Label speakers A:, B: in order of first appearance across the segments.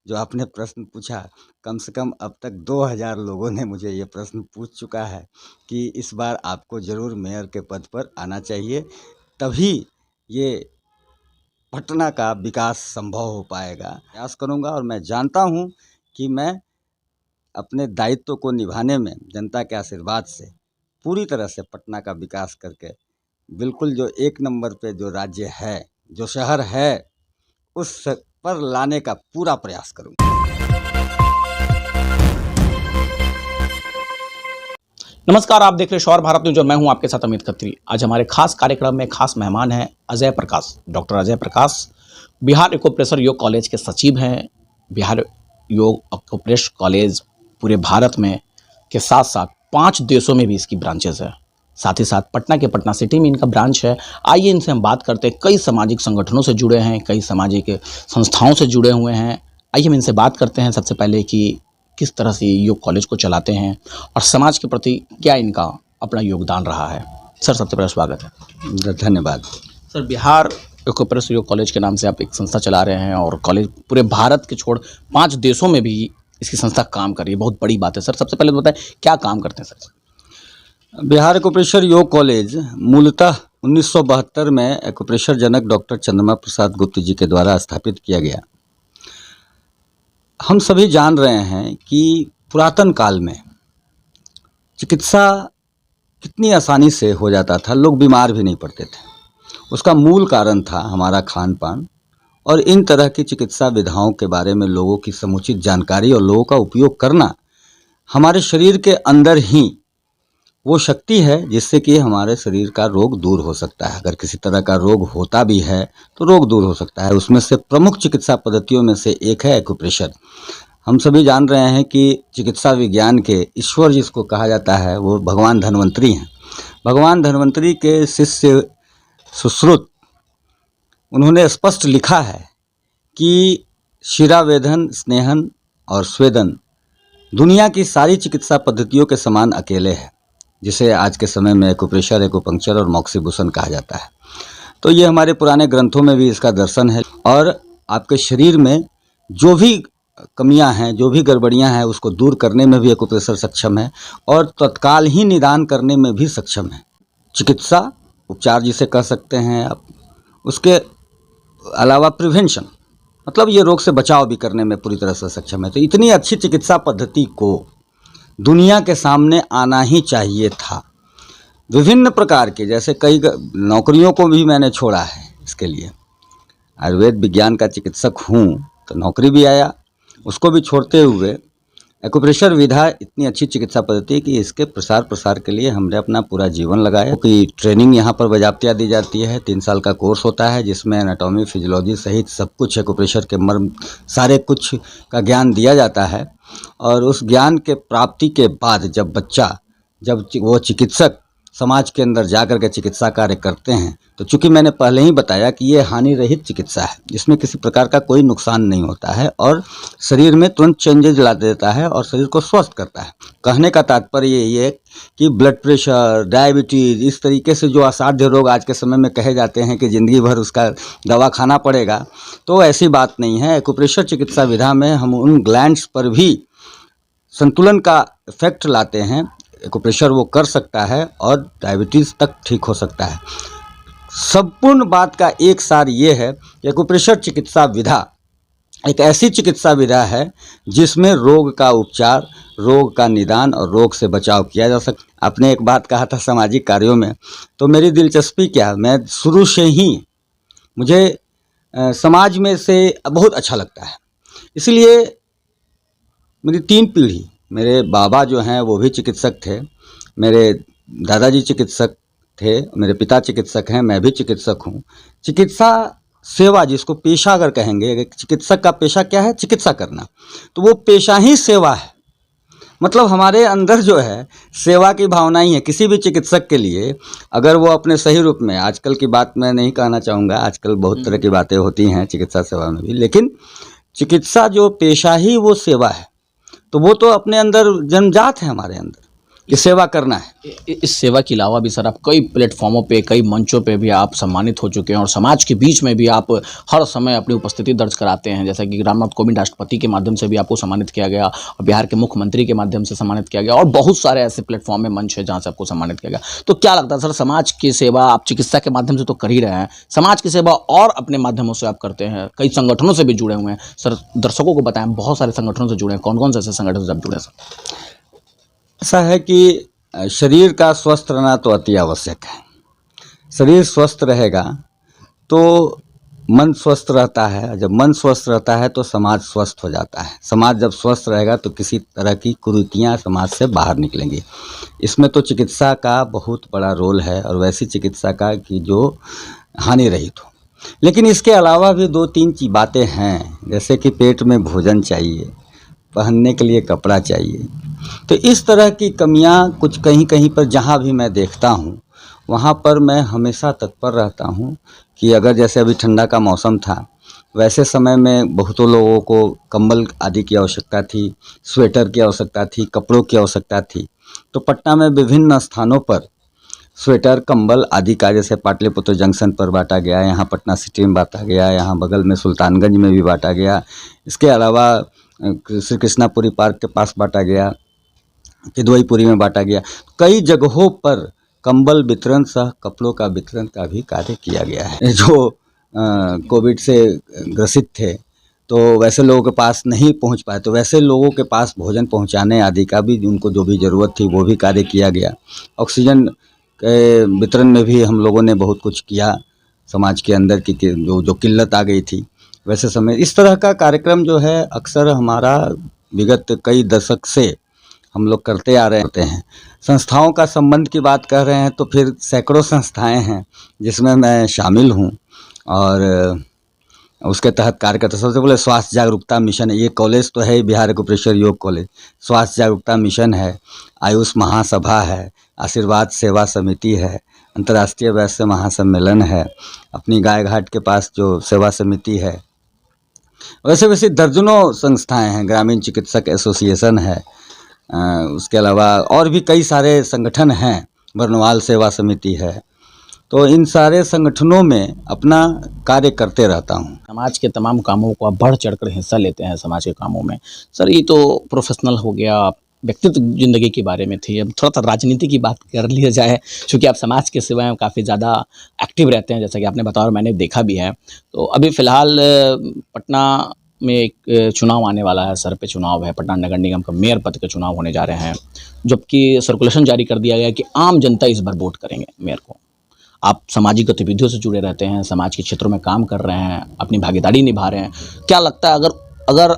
A: जो आपने प्रश्न पूछा, कम से कम अब तक 2000 लोगों ने मुझे ये प्रश्न पूछ चुका है कि इस बार आपको ज़रूर मेयर के पद पर आना चाहिए, तभी ये पटना का विकास संभव हो पाएगा। प्रयास करूँगा और मैं जानता हूँ कि मैं अपने दायित्व को निभाने में जनता के आशीर्वाद से पूरी तरह से पटना का विकास करके बिल्कुल जो 1 नंबर पे जो राज्य है, जो शहर है, उस पर लाने का पूरा प्रयास करूँगा।
B: नमस्कार, आप देख रहे शौर भारत न्यूज और मैं हूं आपके साथ अमित खत्री। आज हमारे खास कार्यक्रम में खास मेहमान हैं अजय प्रकाश। डॉक्टर अजय प्रकाश बिहार एक्यूप्रेशर योग कॉलेज के सचिव हैं। बिहार योग एक्यूप्रेशर कॉलेज पूरे भारत में के साथ साथ 5 देशों में भी इसकी ब्रांचेस है। साथ ही साथ पटना के पटना सिटी में इनका ब्रांच है। आइए इनसे हम बात करते हैं। कई सामाजिक संगठनों से जुड़े हैं, कई सामाजिक संस्थाओं से जुड़े हुए हैं। आइए हम इनसे बात करते हैं सबसे पहले कि किस तरह से योग कॉलेज को चलाते हैं और समाज के प्रति क्या इनका अपना योगदान रहा है। सर, सबसे पहले स्वागत है।
A: धन्यवाद।
B: सर, बिहार एक्यूप्रेशर योग कॉलेज के नाम से आप एक संस्था चला रहे हैं और कॉलेज पूरे भारत के छोड़ 5 देशों में भी इसकी संस्था काम कर रही है। बहुत बड़ी बात है। सर, सबसे पहले तो बताएं क्या काम करते हैं सर?
A: बिहार एक्यूप्रेशर योग कॉलेज मूलतः 1972 में एक्यूप्रेशर जनक डॉक्टर चंद्रमा प्रसाद गुप्त जी के द्वारा स्थापित किया गया। हम सभी जान रहे हैं कि पुरातन काल में चिकित्सा कितनी आसानी से हो जाता था, लोग बीमार भी नहीं पड़ते थे। उसका मूल कारण था हमारा खान पान और इन तरह की चिकित्सा विधाओं के बारे में लोगों की समुचित जानकारी और लोगों का उपयोग करना। हमारे शरीर के अंदर ही वो शक्ति है जिससे कि हमारे शरीर का रोग दूर हो सकता है। अगर किसी तरह का रोग होता भी है तो रोग दूर हो सकता है। उसमें से प्रमुख चिकित्सा पद्धतियों में से एक है एक्यूप्रेशर। हम सभी जान रहे हैं कि चिकित्सा विज्ञान के ईश्वर जिसको कहा जाता है वो भगवान धन्वंतरी हैं। भगवान धन्वंतरी के शिष्य सुश्रुत, उन्होंने स्पष्ट लिखा है कि शिरावेदन, स्नेहन और स्वेदन दुनिया की सारी चिकित्सा पद्धतियों के समान अकेले है, जिसे आज के समय में एक्यूप्रेशर, एक्यूपंक्चर और मॉक्सिबुसन कहा जाता है। तो ये हमारे पुराने ग्रंथों में भी इसका दर्शन है और आपके शरीर में जो भी कमियां हैं, जो भी गड़बड़ियां हैं, उसको दूर करने में भी एक्यूप्रेशर सक्षम है और तत्काल ही निदान करने में भी सक्षम है। चिकित्सा उपचार जिसे कह सकते हैं आप, उसके अलावा प्रिवेंशन मतलब ये रोग से बचाव भी करने में पूरी तरह से सक्षम है। तो इतनी अच्छी चिकित्सा पद्धति को दुनिया के सामने आना ही चाहिए था। विभिन्न प्रकार के, जैसे कई नौकरियों को भी मैंने छोड़ा है इसके लिए। आयुर्वेद विज्ञान का चिकित्सक हूँ तो नौकरी भी आया, उसको भी छोड़ते हुए एक्यूप्रेशर विधा इतनी अच्छी चिकित्सा पद्धति कि इसके प्रसार के लिए हमने अपना पूरा जीवन लगाया। कि ट्रेनिंग यहाँ पर बाजाप्तिया दी जाती है। 3 साल का कोर्स होता है जिसमें एनाटॉमी, फिजियोलॉजी सहित सब कुछ, एक्यूप्रेशर के मर्म सारे कुछ का ज्ञान दिया जाता है। और उस ज्ञान के प्राप्ति के बाद जब वो चिकित्सक समाज के अंदर जाकर के चिकित्सा कार्य करते हैं, तो चूंकि मैंने पहले ही बताया कि ये हानि रहित चिकित्सा है, जिसमें किसी प्रकार का कोई नुकसान नहीं होता है और शरीर में तुरंत चेंजेज ला देता है और शरीर को स्वस्थ करता है। कहने का तात्पर्य ये कि ब्लड प्रेशर, डायबिटीज, इस तरीके से जो असाध्य रोग आज के समय में कहे जाते हैं कि ज़िंदगी भर उसका दवा खाना पड़ेगा, तो ऐसी बात नहीं है। एक्यूप्रेशर चिकित्सा विधा में हम उन ग्लैंड्स पर भी संतुलन का इफेक्ट लाते हैं। एक्यूप्रेशर वो कर सकता है और डायबिटीज़ तक ठीक हो सकता है। संपूर्ण बात का एक सार ये है कि एक्यूप्रेशर चिकित्सा विधा एक ऐसी चिकित्सा विधा है जिसमें रोग का उपचार, रोग का निदान और रोग से बचाव किया जा सकता। आपने एक बात कहा था सामाजिक कार्यों में, तो मेरी दिलचस्पी क्या, मैं शुरू से ही मुझे समाज में से बहुत अच्छा लगता है। इसलिए मेरी 3 पीढ़ी, मेरे बाबा जो हैं वो भी चिकित्सक थे, मेरे दादाजी चिकित्सक थे, मेरे पिता चिकित्सक हैं, मैं भी चिकित्सक हूँ। चिकित्सा सेवा जिसको पेशा अगर कहेंगे, चिकित्सक का पेशा क्या है? चिकित्सा करना। तो वो पेशा ही सेवा है। मतलब हमारे अंदर जो है सेवा की भावना ही है। किसी भी चिकित्सक के लिए अगर वो अपने सही रूप में, आजकल की बात मैं नहीं कहना चाहूँगा, आजकल बहुत तरह की बातें होती हैं चिकित्सा सेवा में भी, लेकिन चिकित्सा जो पेशा ही वो सेवा है। तो वो तो अपने अंदर जन्मजात है हमारे अंदर। कि सेवा करना है।
B: इस सेवा के अलावा भी सर आप कई प्लेटफॉर्मों पे, कई मंचों पे भी आप सम्मानित हो चुके हैं और समाज के बीच में भी आप हर समय अपनी उपस्थिति दर्ज कराते हैं। जैसा कि रामनाथ कोविंद राष्ट्रपति के माध्यम से भी आपको सम्मानित किया गया और बिहार के मुख्यमंत्री के माध्यम से सम्मानित किया गया और बहुत सारे ऐसे प्लेटफॉर्म में मंच है जहाँ से आपको सम्मानित किया गया। तो क्या लगता है सर, समाज की सेवा आप चिकित्सा के माध्यम से तो कर ही रहे हैं, समाज की सेवा और अपने माध्यमों से आप करते हैं, कई संगठनों से भी जुड़े हुए हैं। सर दर्शकों को बताएं, बहुत सारे संगठनों से जुड़े हैं, कौन कौन से ऐसे संगठन से आप जुड़े हैं सर?
A: ऐसा है कि शरीर का स्वस्थ रहना तो अति आवश्यक है। शरीर स्वस्थ रहेगा तो मन स्वस्थ रहता है, जब मन स्वस्थ रहता है तो समाज स्वस्थ हो जाता है। समाज जब स्वस्थ रहेगा तो किसी तरह की कुरीतियाँ समाज से बाहर निकलेंगी। इसमें तो चिकित्सा का बहुत बड़ा रोल है, और वैसी चिकित्सा का कि जो हानि रहित हो। लेकिन इसके अलावा भी दो तीन बातें हैं, जैसे कि पेट में भोजन चाहिए, पहनने के लिए कपड़ा चाहिए। तो इस तरह की कमियां कुछ कहीं कहीं पर जहां भी मैं देखता हूं, वहां पर मैं हमेशा तत्पर रहता हूं कि अगर जैसे अभी ठंडा का मौसम था, वैसे समय में बहुतों लोगों को कंबल आदि की आवश्यकता थी, स्वेटर की आवश्यकता थी, कपड़ों की आवश्यकता थी। तो पटना में विभिन्न स्थानों पर स्वेटर, कंबल आदि का जैसे पाटलिपुत्र जंक्शन पर बांटा गया, यहाँ पटना सिटी में बांटा गया, यहाँ बगल में सुल्तानगंज में भी बांटा गया। इसके अलावा श्री कृष्णापुरी पार्क के पास बांटा गया, किदवईपुरी में बांटा गया। कई जगहों पर कंबल वितरण सह कपड़ों का वितरण का भी कार्य किया गया है। जो कोविड से ग्रसित थे तो वैसे लोगों के पास नहीं पहुंच पाए, तो वैसे लोगों के पास भोजन पहुंचाने आदि का भी उनको जो भी ज़रूरत थी वो भी कार्य किया गया। ऑक्सीजन के वितरण में भी हम लोगों ने बहुत कुछ किया, समाज के अंदर की जो किल्लत आ गई थी वैसे समय। इस तरह का कार्यक्रम जो है अक्सर हमारा विगत कई दशक से हम लोग करते आ रहे हैं। संस्थाओं का संबंध की बात कर रहे हैं तो फिर सैकड़ों संस्थाएं हैं जिसमें मैं शामिल हूं, और उसके तहत कार्य करते। सबसे पहले स्वास्थ्य जागरूकता मिशन है, ये कॉलेज तो है बिहार एक्यूप्रेशर योग कॉलेज। स्वास्थ्य जागरूकता मिशन है, आयुष महासभा है, आशीर्वाद सेवा समिति है, अंतर्राष्ट्रीय वैश्य महासम्मेलन है, अपनी गाय घाट के पास जो सेवा समिति है। वैसे वैसे दर्जनों संस्थाएं हैं, ग्रामीण चिकित्सक एसोसिएशन है, उसके अलावा और भी कई सारे संगठन हैं, बरनवाल सेवा समिति है। तो इन सारे संगठनों में अपना कार्य करते रहता हूँ।
B: समाज के तमाम कामों को आप बढ़ चढ़कर हिस्सा लेते हैं समाज के कामों में। सर ये तो प्रोफेशनल हो गया, व्यक्तित्व ज़िंदगी के बारे में थी। अब थोड़ा सा राजनीति की बात कर लिया जाए, क्योंकि आप समाज की सेवा में काफ़ी ज़्यादा एक्टिव रहते हैं, जैसा कि आपने बताया और मैंने देखा भी है। तो अभी फ़िलहाल पटना में एक चुनाव आने वाला है, सर पे चुनाव है, पटना नगर निगम का मेयर पद के चुनाव होने जा रहे हैं, जबकि सर्कुलेशन जारी कर दिया गया है कि आम जनता इस बार वोट करेंगे मेयर को। आप सामाजिक गतिविधियों से जुड़े रहते हैं, समाज के क्षेत्रों में काम कर रहे हैं, अपनी भागीदारी निभा रहे हैं। क्या लगता है अगर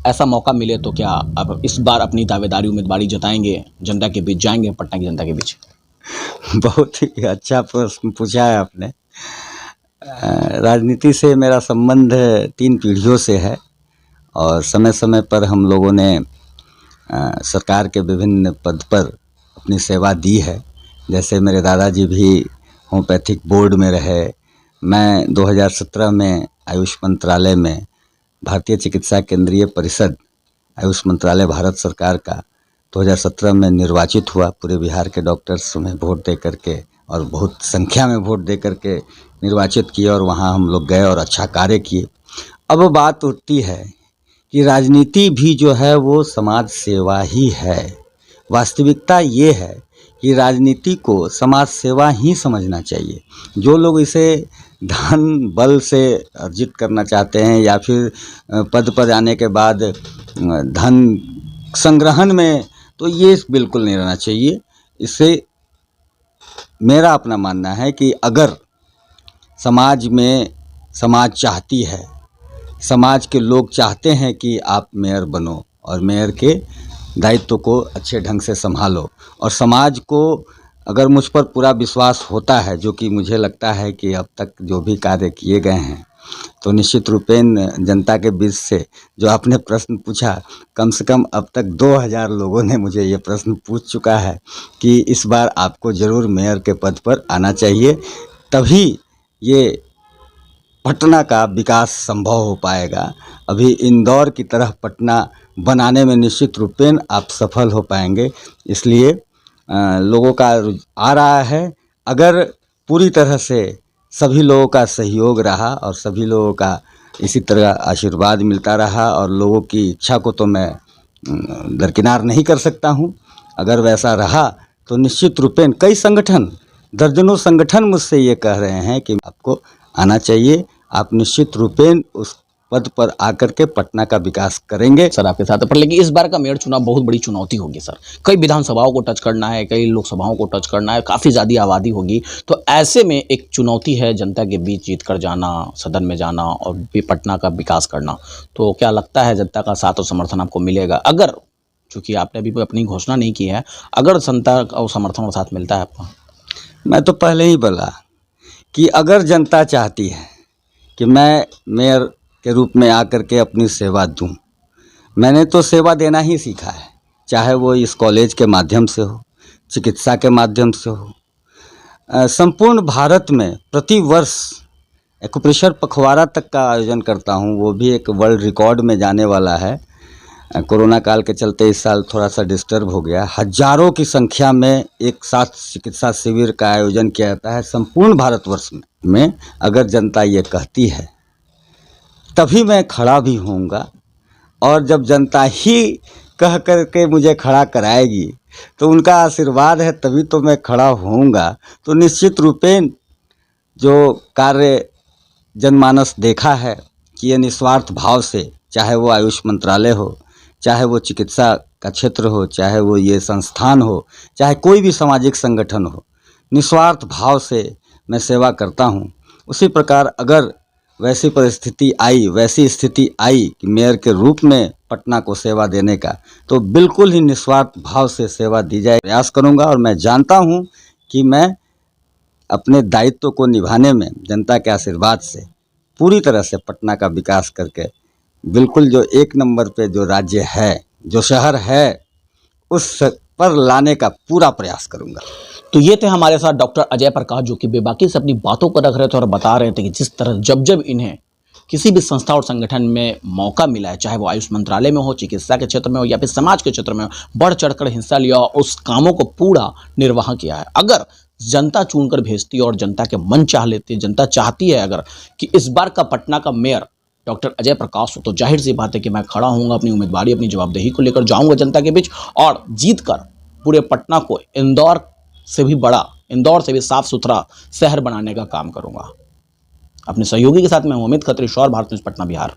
B: ऐसा मौका मिले तो क्या आप इस बार अपनी दावेदारी उम्मीदवारी जताएंगे, जनता के बीच जाएंगे, पटना की जनता के बीच?
A: बहुत ही अच्छा प्रश्न पूछा है आपने। राजनीति से मेरा संबंध 3 पीढ़ियों से है, और समय समय पर हम लोगों ने सरकार के विभिन्न पद पर अपनी सेवा दी है। जैसे मेरे दादाजी भी होम्योपैथिक बोर्ड में रहे। मैं 2017 में आयुष मंत्रालय में भारतीय चिकित्सा केंद्रीय परिषद, आयुष मंत्रालय भारत सरकार का 2017 में निर्वाचित हुआ। पूरे बिहार के डॉक्टर्स में वोट दे करके और बहुत संख्या में वोट दे करके निर्वाचित किए, और वहाँ हम लोग गए और अच्छा कार्य किए। अब बात उठती है कि राजनीति भी जो है वो समाज सेवा ही है। वास्तविकता ये है कि राजनीति को समाज सेवा ही समझना चाहिए। जो लोग इसे धन बल से अर्जित करना चाहते हैं या फिर पद पर जाने के बाद धन संग्रहण में, तो ये बिल्कुल नहीं रहना चाहिए। इससे मेरा अपना मानना है कि अगर समाज में समाज चाहती है, समाज के लोग चाहते हैं कि आप मेयर बनो और मेयर के दायित्व को अच्छे ढंग से संभालो, और समाज को अगर मुझ पर पूरा विश्वास होता है, जो कि मुझे लगता है कि अब तक जो भी कार्य किए गए हैं, तो निश्चित रूपेण जनता के बीच से जो आपने प्रश्न पूछा, कम से कम अब तक 2000 लोगों ने मुझे ये प्रश्न पूछ चुका है कि इस बार आपको ज़रूर मेयर के पद पर आना चाहिए, तभी ये पटना का विकास संभव हो पाएगा। अभी इंदौर की तरह पटना बनाने में निश्चित रूपेण आप सफल हो पाएंगे। इसलिए लोगों का आ रहा है, अगर पूरी तरह से सभी लोगों का सहयोग रहा और सभी लोगों का इसी तरह आशीर्वाद मिलता रहा, और लोगों की इच्छा को तो मैं दरकिनार नहीं कर सकता हूँ। अगर वैसा रहा तो निश्चित रूपेण कई संगठन, दर्जनों संगठन मुझसे ये कह रहे हैं कि आपको आना चाहिए, आप निश्चित रूपेण उस पद पर आकर के पटना का विकास करेंगे।
B: सर आपके साथ है, पर लेकिन इस बार का मेयर चुनाव बहुत बड़ी चुनौती होगी सर। कई विधानसभाओं को टच करना है, कई लोकसभाओं को टच करना है, काफ़ी ज़्यादा आबादी होगी। तो ऐसे में एक चुनौती है जनता के बीच जीत कर जाना, सदन में जाना और भी पटना का विकास करना। तो क्या लगता है जनता का साथ और समर्थन आपको मिलेगा? अगर, चूँकि आपने अभी अपनी घोषणा नहीं की है, अगर जनता का समर्थन और साथ मिलता है आपको?
A: मैं तो पहले ही बोला कि अगर जनता चाहती है कि मैं मेयर के रूप में आकर के अपनी सेवा दूं, मैंने तो सेवा देना ही सीखा है, चाहे वो इस कॉलेज के माध्यम से हो, चिकित्सा के माध्यम से हो। संपूर्ण भारत में प्रति वर्ष एक्यूप्रेशर पखवाड़ा तक का आयोजन करता हूं, वो भी एक वर्ल्ड रिकॉर्ड में जाने वाला है। कोरोना काल के चलते इस साल थोड़ा सा डिस्टर्ब हो गया। हजारों की संख्या में एक साथ चिकित्सा शिविर का आयोजन किया जाता है संपूर्ण भारतवर्ष में। अगर जनता ये कहती है तभी मैं खड़ा भी होऊंगा, और जब जनता ही कह कर के मुझे खड़ा कराएगी तो उनका आशीर्वाद है तभी तो मैं खड़ा होऊंगा। तो निश्चित रूपेण जो कार्य जनमानस देखा है कि ये निस्वार्थ भाव से, चाहे वो आयुष मंत्रालय हो, चाहे वो चिकित्सा का क्षेत्र हो, चाहे वो ये संस्थान हो, चाहे कोई भी सामाजिक संगठन हो, निस्वार्थ भाव से मैं सेवा करता हूँ। उसी प्रकार अगर वैसी परिस्थिति आई, वैसी स्थिति आई कि मेयर के रूप में पटना को सेवा देने का, तो बिल्कुल ही निस्वार्थ भाव से सेवा दी जाए, प्रयास करूँगा। और मैं जानता हूँ कि मैं अपने दायित्व को निभाने में जनता के आशीर्वाद से पूरी तरह से पटना का विकास करके बिल्कुल जो एक नंबर पे जो राज्य है, जो शहर है, उस पर लाने का पूरा प्रयास करूंगा।
B: तो ये थे हमारे साथ डॉक्टर अजय प्रकाश, जो कि बेबाकी से अपनी बातों को रख रहे थे और बता रहे थे कि जिस तरह जब इन्हें किसी भी संस्था और संगठन में मौका मिला है, चाहे वो आयुष मंत्रालय में हो, चिकित्सा के क्षेत्र में हो या फिर समाज के क्षेत्र में हो, बढ़ चढ़कर हिस्सा लिया और उस कामों को पूरा निर्वाह किया है। अगर जनता चुनकर भेजती है और जनता के मन चाह लेती है, जनता चाहती है अगर कि इस बार का पटना का मेयर डॉक्टर अजय प्रकाश हो, तो जाहिर सी बात है कि मैं खड़ा हूँगा, अपनी उम्मीदवारी, अपनी जवाबदेही को लेकर जाऊँगा जनता के बीच और जीत कर पूरे पटना को इंदौर से भी बड़ा, इंदौर से भी साफ सुथरा शहर बनाने का काम करूँगा। अपने सहयोगी के साथ मैं अमित खत्री, शौर भारत न्यूज़, पटना, बिहार।